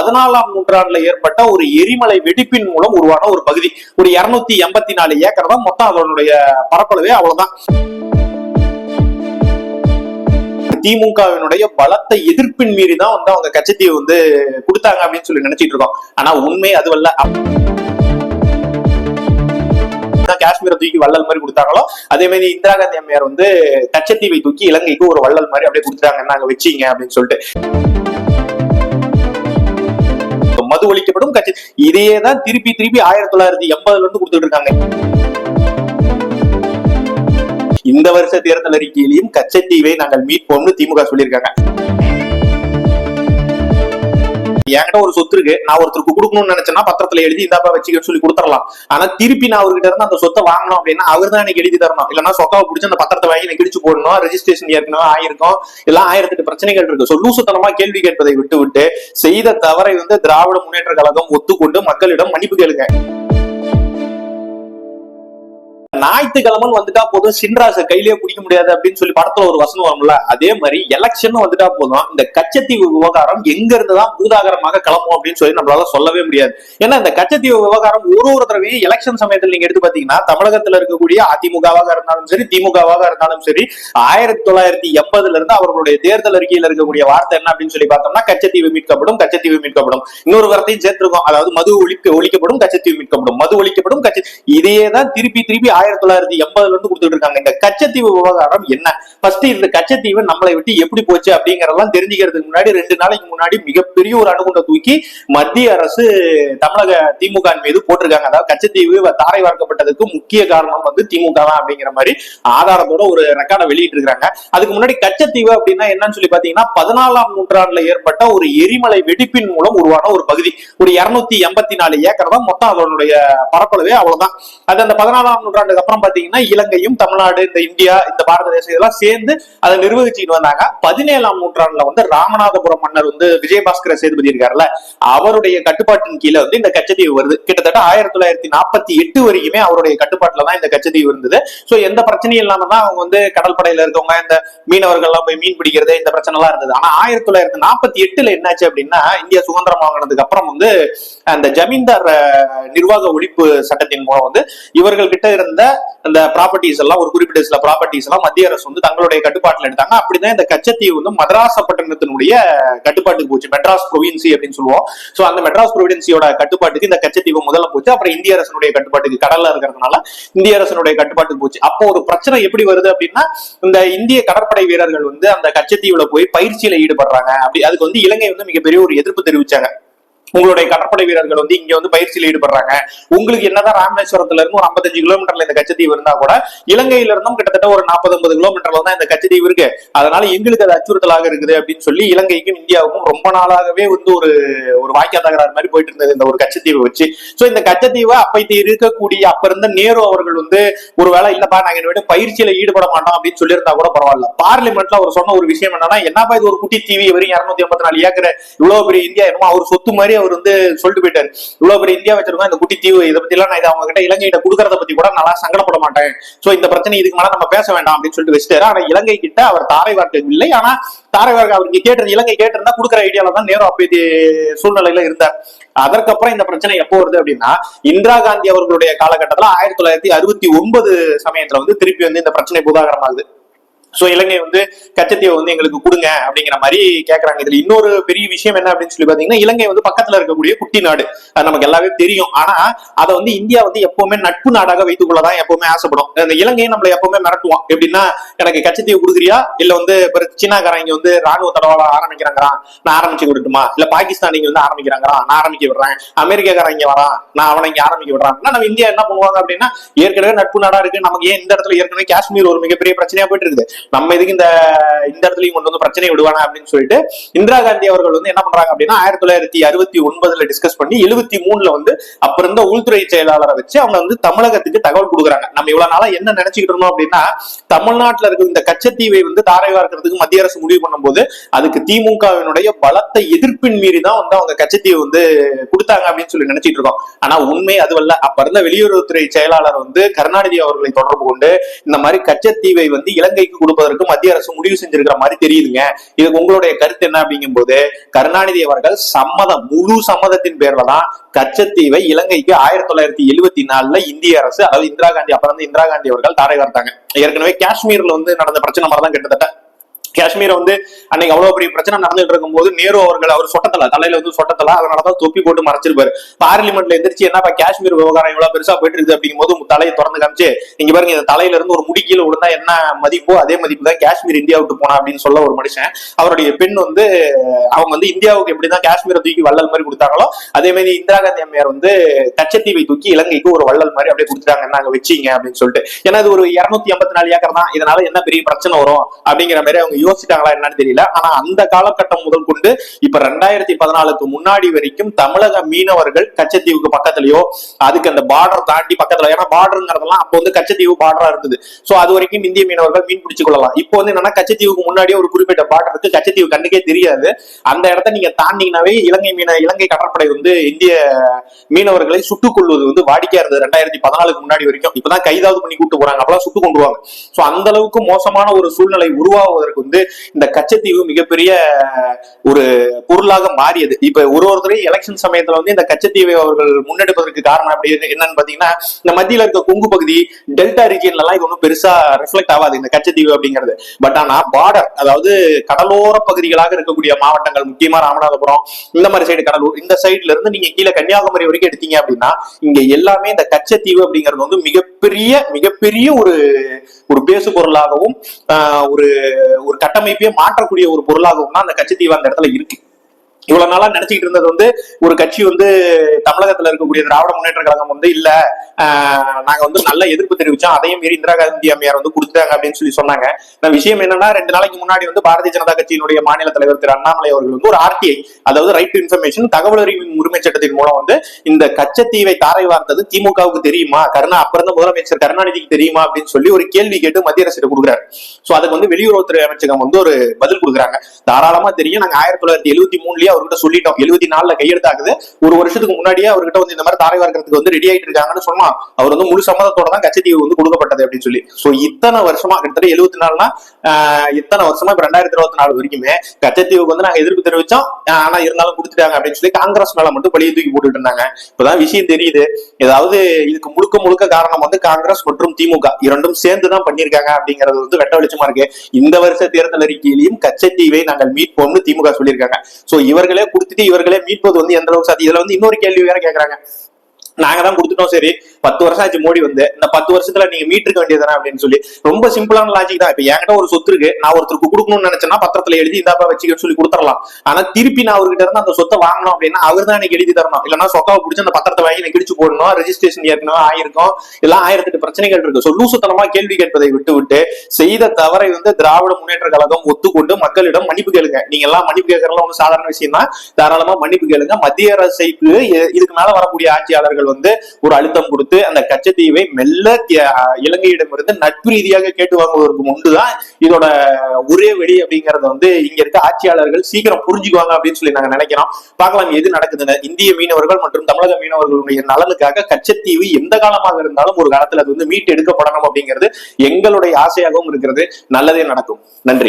14ஆம் நூற்றாண்டுல ஏற்பட்ட ஒரு எரிமலை வெடிப்பின் மூலம் உருவான ஒரு பகுதி. ஒரு 284 ஏக்கர் தான் மொத்தம், அதனுடைய பரப்பளவே அவ்வளவுதான். திமுகவினுடைய பலத்த எதிர்ப்பின் மீறி தான் வந்து அவங்க கச்சத்தீவு வந்து கொடுத்தாங்க அப்படின்னு சொல்லி நினைச்சிட்டு இருக்கோம். ஆனா உண்மை அதுவல்ல. காஷ்மீரை தூக்கி வள்ளல் மாதிரி கொடுத்தாங்களோ அதே மாதிரி இந்திரா காந்தி அம்மையார் வந்து கச்சத்தீவை தூக்கி இலங்கைக்கு ஒரு வள்ளல் மாதிரி அப்படியே கொடுத்தாங்க, நாங்க வச்சீங்க அப்படின்னு சொல்லிட்டு. மது ஒழிக்கப்படும் கட்சி இதையேதான் திருப்பி 1980 இருந்து கொடுத்துட்டு இருக்காங்க. இந்த வருஷ தேர்தல் அறிக்கையிலையும் கச்சத்தீவை நாங்கள் மீட்போம்னு திமுக சொல்லியிருக்காங்க. என்கிட்ட ஒரு சொத்து இருக்கு, நான் ஒருத்தருக்கு கொடுக்கணும்னு நினைச்சேன்னா பத்திரத்துல எழுதி இந்தாப்பா வச்சுக்க சொல்லி கொடுத்துடலாம். ஆனா திருப்பி நான் அவர்கிட்ட இருந்து அந்த சொத்தை வாங்கணும் அப்படின்னா அவர் தான் எனக்கு எழுதி தரணும். இல்லைன்னா சொக்காவை பிடிச்சி அந்த பத்திரத்தை வாங்கி எனக்கு கிழிச்சு போடணும், ரெஜிஸ்ட்ரேஷன் ஏற்கனவே ஆயிருக்கும், எல்லாம் 1008 பிரச்சனைகள் இருக்கு. லூசுத்தனமா கேள்வி கேட்பதை விட்டு செய்த தவறை வந்து திராவிட முன்னேற்ற கழகம் ஒத்துக்கொண்டு மக்களிடம் மன்னிப்பு கேளுங்க. ஞாயிற்றுக்கிழமை வந்துட்டா போதும் சின்ராச கையிலேயே பிடிக்க முடியாது அப்படின்னு சொல்லி படத்துல ஒரு வசனம் வரும்ல, அதே மாதிரி எலெக்ஷன் வந்துட்டா போதும் இந்த கச்சத்தீவு விவகாரம் எங்க இருந்துதான் பூதாகரமாக கிளம்பும் அப்படின்னு சொல்லி நம்மளால சொல்லவே முடியாது. ஏன்னா இந்த கச்சத்தீவு விவகாரம் ஒரு தடவையும் எலெக்ஷன் சமயத்தில் நீங்க எடுத்து பாத்தீங்கன்னா தமிழகத்துல இருக்கக்கூடிய அதிமுகவாக இருந்தாலும் சரி திமுகவாக இருந்தாலும் சரி 1980 இருந்து அவர்களுடைய தேர்தல் அறிக்கையில் இருக்கக்கூடிய வார்த்தை என்ன அப்படின்னு சொல்லி பார்த்தோம்னா கச்சத்தீவு மீட்கப்படும், கச்சத்தீவு மீட்கப்படும். இன்னொரு வார்த்தையும் சேர்த்திருக்கோம், அதாவது மது ஒழிக்கப்படும், கச்சத்தீவு மீட்கப்படும், மது ஒழிக்கப்படும், இதையேதான் திருப்பி 1980 இருந்து கொடுத்துட்டு இருக்காங்க. இந்த கச்சத்தீவு விவகாரம் என்ன, ஃபர்ஸ்ட் இந்த கச்சத்தீவு நம்மளை விட்டு எப்படி போச்சு அப்படிங்கறதெல்லாம் தெரிஞ்சுக்கிறதுக்கு முன்னாடி 2 நாளைக்கு முன்னாடி மிகப்பெரிய ஒரு அணுகுண்டை தூக்கி மத்திய அரசு தமிழக திமுக மீது போட்டிருக்காங்க. அதாவது கச்சத்தீவு தாரை வார்க்கப்பட்டதுக்கு முக்கிய காரணம் வந்து திமுக தான் அப்படிங்கிற மாதிரி ஆதாரத்தோட ஒரு ரெக்கார்டை வெளியிட்டு இருக்காங்க. அதுக்கு முன்னாடி கச்சத்தீவு அப்படின்னா என்னன்னு சொல்லி பாத்தீங்கன்னா 14ஆம் நூற்றாண்டுல ஏற்பட்ட ஒரு எரிமலை வெடிப்பின் மூலம் உருவான ஒரு பகுதி. ஒரு 284 ஏக்கர் தான் மொத்தம், அதனுடைய பரப்பளவே அவ்வளவுதான். அது அந்த 14ஆம் நூற்றாண்டு அப்புறம் பாத்தீங்கன்னா இலங்கையும் தமிழ்நாடு, இந்த இந்தியா, இந்த பாரத தேசம் இதெல்லாம் சேர்ந்து அதை நிர்வகிச்சுட்டு வந்தாங்க. 17ஆம் நூற்றாண்டுல வந்து ராமநாதபுரம் மன்னர் வந்து விஜயபாஸ்கர சேதுபதி இருக்காருல்ல, அவருடைய கட்டுப்பாட்டின் கீழே வந்து இந்த கச்சத்தீவு வருது. கிட்டத்தட்ட 1948 வரைக்குமே அவருடைய கட்டுப்பாட்டுல தான் இந்த கச்சத்தீவு இருந்தது. சோ எந்த பிரச்சனையும் இல்லாம தான் அவங்க வந்து கடற்படையில இருக்கவங்க இந்த மீனவர்கள் எல்லாம் போய் மீன் பிடிக்கிறது இந்த பிரச்சனை எல்லாம் இருந்தது. ஆனா 1948 என்னாச்சு அப்படின்னா இந்தியா சுதந்திரம் வாங்கினதுக்கு அப்புறம் வந்து அந்த ஜமீன்தார் நிர்வாக ஒழிப்பு சட்டத்தின் மூலம் வந்து இவர்கள் கிட்ட இருந்த அந்த ப்ராப்பர்ட்டிஸ் எல்லாம், ஒரு குறிப்பிட்ட சில ப்ராப்பர்ட்டிஸ் எல்லாம் மத்திய அரசு வந்து தங்களுடைய கட்டுப்பாட்டில் எடுத்தாங்க. அப்படிதான் இந்த கச்சத்தீவு வந்து மദ്രാஸ் பட்டணத்தினுடைய கட்டுப்பாட்டுக்கு போச்சு. மெட்ராஸ் ப்ரொவின்சி அப்படின்னு சொல்லுவோம். சோ அந்த மெட்ராஸ் ப்ரொவின்சியோட கட்டுப்பாட்டுக்கு இந்த கச்சத்தீவு முதல்ல போச்சு. அப்புறம் இந்திய அரசனுடைய கட்டுப்பாட்டுக்கு, கடல்ல இருக்கிறதுனால இந்திய அரசனுடைய கட்டுப்பாட்டுக்கு போச்சு. அப்போ ஒரு பிரச்சனை எப்படி வருது அப்படின்னா இந்த இந்திய கடற்படை வீரர்கள் வந்து அந்த கச்சத்தீவுல போய் பயிற்சியில ஈடுபடுறாங்க. அப்படி அதுக்கு வந்து இலங்கை வந்து மிகப்பெரிய ஒரு எதிர்ப்பு தெரிவிச்சாங்க. உங்களுடைய கடற்படை வீரர்கள் வந்து இங்க வந்து பயிற்சியில் ஈடுபடுறாங்க, உங்களுக்கு என்னதான் ராமேஸ்வரத்துல இருந்து ஒரு 55 கிலோமீட்டர்ல இந்த கச்சத்தீவு இருந்தா கூட இலங்கையில இருந்தும் கிட்டத்தட்ட ஒரு 40-50 கிலோமீட்டர்ல தான் இந்த கச்சத்தீவு இருக்கு, அதனால எங்களுக்கு அது அச்சுறுத்தலாக இருக்குது அப்படின்னு சொல்லி இலங்கைக்கும் இந்தியாவுக்கும் ரொம்ப நாளாகவே வந்து ஒரு வாய்க்கா தகராறு மாதிரி போயிட்டு இருந்தது இந்த ஒரு கச்சத்தீவை வச்சு. சோ இந்த கச்சத்தீவை அப்ப இருந்த நேரு அவர்கள் வந்து ஒரு வேளை இல்லப்பா நாங்க என்ன பயிற்சியில ஈடுபட மாட்டோம் அப்படின்னு சொல்லியிருந்தா கூட பரவாயில்ல. பார்லிமெண்ட்ல அவர் சொன்ன ஒரு விஷயம் என்னன்னா, என்னப்பா இது ஒரு குட்டி தீவி வரையும் 284 ஏக்கர் இவ்வளவு பெரிய இந்தியா என்னமோ அவர் சொத்து மாதிரி அவர் வந்து சொல்லிட்டு போயிட்டாரு. இவ்வளவு பெரிய இந்தியா வச்சிருக்கோம், இந்த குட்டி தீவு இதை பத்தி எல்லாம் நான் அவங்க கிட்ட இலங்கையிட்ட கொடுக்கறத பத்தி கூட நல்லா சங்கடப்பட மாட்டேன், சோ இந்த பிரச்சனை இதுக்கு மேல நம்ம பேச வேண்டாம் அப்படின்னு சொல்லிட்டு வச்சுட்டாரு. ஆனா இலங்கை கிட்ட அவர் தாரை வார்க்கவில்லை. ஆனா தாரை வார்க்க அவருக்கு கேட்டு இலங்கை கேட்டிருந்தா கொடுக்குற ஐடியால தான் நேரு அப்படி சூழ்நிலையில இருந்தார். அதற்கப்புறம் இந்த பிரச்சனை எப்போ வருது அப்படின்னா இந்திரா காந்தி அவர்களுடைய காலகட்டத்துல 1969 சமயத்துல வந்து திருப்பி வந்து இந்த பிரச்சனை பூதாகரமாகுது. சோ இலங்கை வந்து கச்சத்தீவை வந்து எங்களுக்கு கொடுங்க அப்படிங்கிற மாதிரி கேட்கறாங்க. இதுல இன்னொரு பெரிய விஷயம் என்ன அப்படின்னு சொல்லி பாத்தீங்கன்னா இலங்கை வந்து பக்கத்துல இருக்கக்கூடிய குட்டி நாடு, அது நமக்கு எல்லாமே தெரியும். ஆனா அதை வந்து இந்தியா வந்து எப்பவுமே நட்பு நாடாக வைத்துக் கொள்ளதான் எப்பவுமே ஆசைப்படும். இந்த இலங்கையை நம்மள எப்பவுமே மிரட்டுவோம். எப்படின்னா எனக்கு கச்சத்தீவு கொடுக்குறியா, இல்ல வந்து சீனாக்காரங்க வந்து ராணுவ தடவாள ஆரம்பிக்கிறாங்கிறான் நான் ஆரம்பிச்சு விடட்டுமா, இல்ல பாகிஸ்தானிங்க வந்து ஆரம்பிக்கிறாங்கிறான் நான் ஆரம்பிக்க விடுறேன், அமெரிக்காக்காரங்க வரான் நான் அவனை இங்க ஆரம்பிக்க விடுறான். நம்ம இந்தியா என்ன பண்ணுவாங்க அப்படின்னா ஏற்கனவே நட்பு நாடா இருக்கு, நமக்கு ஏன் இந்த இடத்துல ஏற்கனவே காஷ்மீர் ஒரு மிகப்பெரிய பிரச்சனையா போயிட்டு இருக்குது, நம்ம இதுக்கு இந்த இடத்துலயும் கொண்டு வந்து பிரச்சனை விடுவானா அப்படின்னு சொல்லிட்டு இந்திரா காந்தி அவர்கள் வந்து என்ன பண்றாங்க அப்படின்னா 1969 டிஸ்கஸ் பண்ணி 73 வந்து அப்ப இருந்த உள்துறை செயலாளரை வச்சு அவங்க வந்து தமிழகத்துக்கு தகவல் கொடுக்குறாங்க. நம்ம இவ்வளவு நாளா என்ன நினைச்சுக்கிட்டு இருந்தோம் அப்படின்னா தமிழ்நாட்டுல இருக்க இந்த கச்சத்தீவை வந்து தாரை வார்க்கிறதுக்கு மத்திய அரசு முடிவு பண்ணும்போது அதுக்கு திமுகவினுடைய பலத்த எதிர்ப்பின் மீறி தான் வந்து அவங்க கச்சத்தீவை வந்து கொடுத்தாங்க அப்படின்னு சொல்லி நினைச்சிட்டு இருக்கோம். ஆனா உண்மை அதுவல்ல. அப்ப இருந்த வெளியுறவுத்துறை செயலாளர் வந்து கருணாநிதி அவர்களை தொடர்பு கொண்டு இந்த மாதிரி கச்சத்தீவை வந்து இலங்கைக்கு கொடுப்பதற்கு மத்திய அரசு முடிவு செஞ்சிருக்கிற மாதிரி தெரியுதுங்க. இதுக்கு உங்களுடைய கருத்து என்ன அப்படிங்கும் போது கருணாநிதி அவர்கள் முழு சம்மதத்தின் பேர்ல தான் கச்சத்தீவை இலங்கைக்கு 1974 இந்திய அரசு, அதாவது இந்திரா காந்தி, அப்புறம் இந்திரா காந்தி அவர்கள் தாரை வார்த்தாங்க. ஏற்கனவே காஷ்மீர்ல நடந்த பிரச்சனை மாதிரிதான் கிட்டத்தட்ட காஷ்மீரை அன்னைக்கு அவ்வளவு பெரிய பிரச்சனை நடந்துட்டு இருக்கும் போது நேரு அவர்கள் அவர் சொட்டத்தல தலையில சொட்டத்தல, அதனாலதான் தொப்பி போட்டு மறைச்சிருப்பாரு. பார்லிமெண்ட்ல எந்திரிச்சு என்னப்பா காஷ்மீர் விவகாரம் இவ்வளவு பெருசா போயிட்டு இருக்கு அப்படிங்கும் போது தலையை திறந்து காமிச்சு, இங்க பாருங்க இந்த தலையில இருந்து ஒரு முடி கீழே விழுந்தா என்ன மதிப்போ அதே மதிப்பு தான் காஷ்மீர் இந்தியா விட்டு போனா அப்படின்னு சொல்ல ஒரு மனுஷன். அவருடைய பெண் அவங்க இந்தியாவுக்கு எப்படிதான் காஷ்மீரை தூக்கி வள்ளல் மாதிரி கொடுத்தாங்களோ அதே மாதிரி இந்திரா காந்தி அம்மையார் கச்சத்தீவை தூக்கி இலங்கைக்கு ஒரு வள்ளல் மாதிரி அப்படியே கொடுத்துட்டாங்க, நாங்க வச்சீங்க அப்படின்னு சொல்லிட்டு. ஏன்னா இது ஒரு 254 ஏக்கர் தான், இதனால என்ன பெரிய பிரச்சனை வரும் அப்படிங்கிற மாதிரி அவங்க யோசிச்சிட்டாங்களா என்னன்னு தெரியல. ஆனா அந்த காலகட்டம் முதல் கொண்டு இப்ப 2014 முன்னாடி வரைக்கும் தமிழக மீனவர்கள் கச்சத்தீவுக்கு பக்கத்துலயோ அதுக்கு அந்த பார்டர் தாண்டி பக்கத்துல, ஏன்னா பார்டருங்கிறதெல்லாம் அப்போ கச்சத்தீவு பார்டரா இருந்தது. சோ அது வரைக்கும் இந்திய மீனவர்கள் மீன் பிடிச்சு கொள்ளலாம். இப்போ என்னன்னா கச்சத்தீவுக்கு முன்னாடியே ஒரு குறிப்பிட்ட பார்டர் இருக்கு, கச்சத்தீவு கண்ணுக்கே தெரியாது. அந்த இடத்த நீங்க தாண்டிங்கனாவே இலங்கை கடற்படை இந்திய மீனவர்களை சுட்டுக் கொள்வது வாடிக்கையா இருந்தது 2014 முன்னாடி வரைக்கும். இப்பதான் கைதாவது பண்ணி கூட்டு போறாங்க, அப்பெல்லாம் சுட்டு கொண்டு வாங்க. சோ அந்த அளவுக்கு மோசமான ஒரு சூழ்நிலை உருவாகுவதற்கு இந்த கச்சத்தீவு மிகப்பெரிய ஒரு பொருளாக மாறியது. இப்ப ஒருத்தரையும் எலெக்ஷன் சமயத்துல இந்த கச்சத்தீவை அவர்கள் முன்னெடுப்பதற்கு காரணம் அப்படி என்னன்னு பாத்தீங்கன்னா, இந்த மத்தியில இருக்க கொங்கு பகுதி டெல்டா ரீஜியன்ல எல்லாம் இது ஒன்றும் பெருசா ரிஃப்ளெக்ட் ஆகாது இந்த கச்சத்தீவு அப்படிங்கிறது. பட் ஆனா பார்டர், அதாவது கடலோர பகுதிகளாக இருக்கக்கூடிய மாவட்டங்கள், முக்கியமா ராமநாதபுரம் இந்த மாதிரி சைடு, கடலூர் இந்த சைட்ல இருந்து நீங்க கீழே கன்னியாகுமரி வரைக்கும் எடுத்தீங்க அப்படின்னா இங்க எல்லாமே இந்த கச்சத்தீவு அப்படிங்கிறது மிகப்பெரிய ஒரு பேசு பொருளாகவும் ஒரு கட்டமைப்பையே மாற்றக்கூடிய ஒரு பொருளாகவும் தான் அந்த கச்சத்தீவு அந்த இடத்துல இருக்கு. இவ்வளவு நாளா நினைச்சிட்டு இருந்தது ஒரு கட்சி தமிழகத்துல இருக்கக்கூடிய திராவிட முன்னேற்ற கழகம் இல்ல நாங்க நல்ல எதிர்ப்பு தெரிவிச்சோம், அதையும் மீறி இந்திரா காந்தி அம்மையார் கொடுத்துட்டாங்க அப்படின்னு சொல்லி சொன்னாங்க. விஷயம் என்னன்னா, 2 நாளைக்கு முன்னாடி பாரதிய ஜனதா கட்சியினுடைய மாநில தலைவர் திரு அண்ணாமலை அவர்கள் ஒரு RTI, அதாவது ரைட் டு இன்ஃபர்மேஷன், தகவல் அறிவின் உரிமை சட்டத்தின் மூலம் இந்த கச்சத்தீவை தாரை வார்த்தது திமுகவுக்கு தெரியுமா, அப்புறம் முதலமைச்சர் கருணாநிதிக்கு தெரியுமா அப்படின்னு சொல்லி ஒரு கேள்வி கேட்டு மத்திய அரசு கொடுக்குறாரு. சோ அதுக்கு வெளியுறவுத்துறை அமைச்சகம் ஒரு பதில் கொடுக்குறாங்க. தாராளமா தெரியும், நாங்க 1973 அவர்கிட்ட சொல்லிட்டோம், 74 கையெழுத்தாக்குது, ஒரு வருஷத்துக்கு முன்னாடியே அவர்கிட்ட இந்த மாதிரி தாரை வார்க்கிறதுக்கு ரெடி ஆயிட்டு இருக்காங்கன்னு சொன்னா அவர் முழு சம்மதத்தோட தான் கச்சத்தீவு கொடுக்கப்பட்டது அப்படின்னு சொல்லி. சோ இத்தனை வருஷமா, கிட்டத்தட்ட 74னா இத்தனை வருஷமா இப்ப 2024 வரைக்குமே கச்சத்தீவுக்கு நாங்க எதிர்ப்பு தெரிவிச்சோம், ஆனா இருந்தாலும் கொடுத்துட்டாங்க அப்படின்னு சொல்லி காங்கிரஸ் மேல மட்டும் பழிய தூக்கி போட்டுட்டு இருந்தாங்க. இப்பதான் விஷயம் தெரியுது, ஏதாவது இதுக்கு முழுக்க காரணம் காங்கிரஸ் மற்றும் திமுக இரண்டும் சேர்ந்துதான் பண்ணிருக்காங்க அப்படிங்கிறது வெட்ட வெளிச்சமா இருக்கு. இந்த வருஷ தேர்தல் அறிக்கையிலையும் கச்சத்தீவை நாங்கள் மீட்போம்னு திமுக சொல்லியிருக்காங்க. சோ இவர்களே கொடுத்துட்டு இவர்களே மீட்பது எந்த அளவுக்கு சாத்தியம்? இதுல இன்னொரு கேள்வி வேற கேக்குறாங்க, நாங்க தான் கொடுத்துட்டோம், சரி 10 வருஷம் ஆச்சு மோடி இந்த 10 வருஷத்துல நீங்க மீட்டிருக்க வேண்டியதானே அப்படின்னு சொல்லி. ரொம்ப சிம்பிளான லாஜிக் தான். இப்ப என்கிட்ட ஒரு சொத்து இருக்கு, நான் ஒருத்தருக்கு கொடுக்கணும்னு நினைச்சேன்னா பத்திரத்துல எழுதி இந்தாப்பா வச்சுக்கன்னு சொல்லி கொடுத்துடலாம். ஆனா திருப்பி நான் அவர்கிட்ட இருந்து அந்த சொத்தை வாங்கணும் அப்படின்னா அவர் தான் எனக்கு எழுதி தரணும், இல்லைன்னா சொக்காவை பிடிச்சி அந்த பத்திரத்தை வாங்கி எனக்கு கிடிச்சு போடணும், ரெஜிஸ்ட்ரேஷன் ஏற்கனவே ஆயிருக்கும், எல்லாம் 1008 பிரச்சனைகள் இருக்கு. சோ லூசுத்தனமா கேள்வி கேட்பதை விட்டு செய்த தவறை திராவிட முன்னேற்ற கழகம் ஒத்துக்கொண்டு மக்களிடம் மன்னிப்பு கேளுங்க. நீங்க எல்லாம் மன்னிப்பு கேட்கறதுலாம் ஒன்றும் சாதாரண விஷயம் தான், தாராளமா மன்னிப்பு கேளுங்க. மத்திய அரசுக்கு இதுக்கு மேல வரக்கூடிய ஆட்சியாளர்கள் ஒரு அழுத்தம் கொடுத்து அந்த கச்சத்தீவை மெல்ல இலங்கையிடமிருந்து நட்பு ரீதியாக கேட்டு வாங்குவதற்கு முன்புதான் இதோட ஒரே வெடி அப்படிங்கறத இங்க இருக்க ஆட்சியாளர்கள் சீக்கிரம் புரிஞ்சுக்குவாங்க அப்படின்னு சொல்லி நாங்க நினைக்கிறோம். பார்க்கலாம் எது நடக்குதுன்னு. இந்திய மீனவர்கள் மற்றும் தமிழக மீனவர்களுடைய நலனுக்காக கச்சத்தீவு எந்த காலமாக இருந்தாலும் ஒரு காலத்துல அது மீட்டு எடுக்கப்படணும் அப்படிங்கிறது எங்களுடைய ஆசையாகவும் இருக்கிறது. நல்லதே நடக்கும். நன்றி.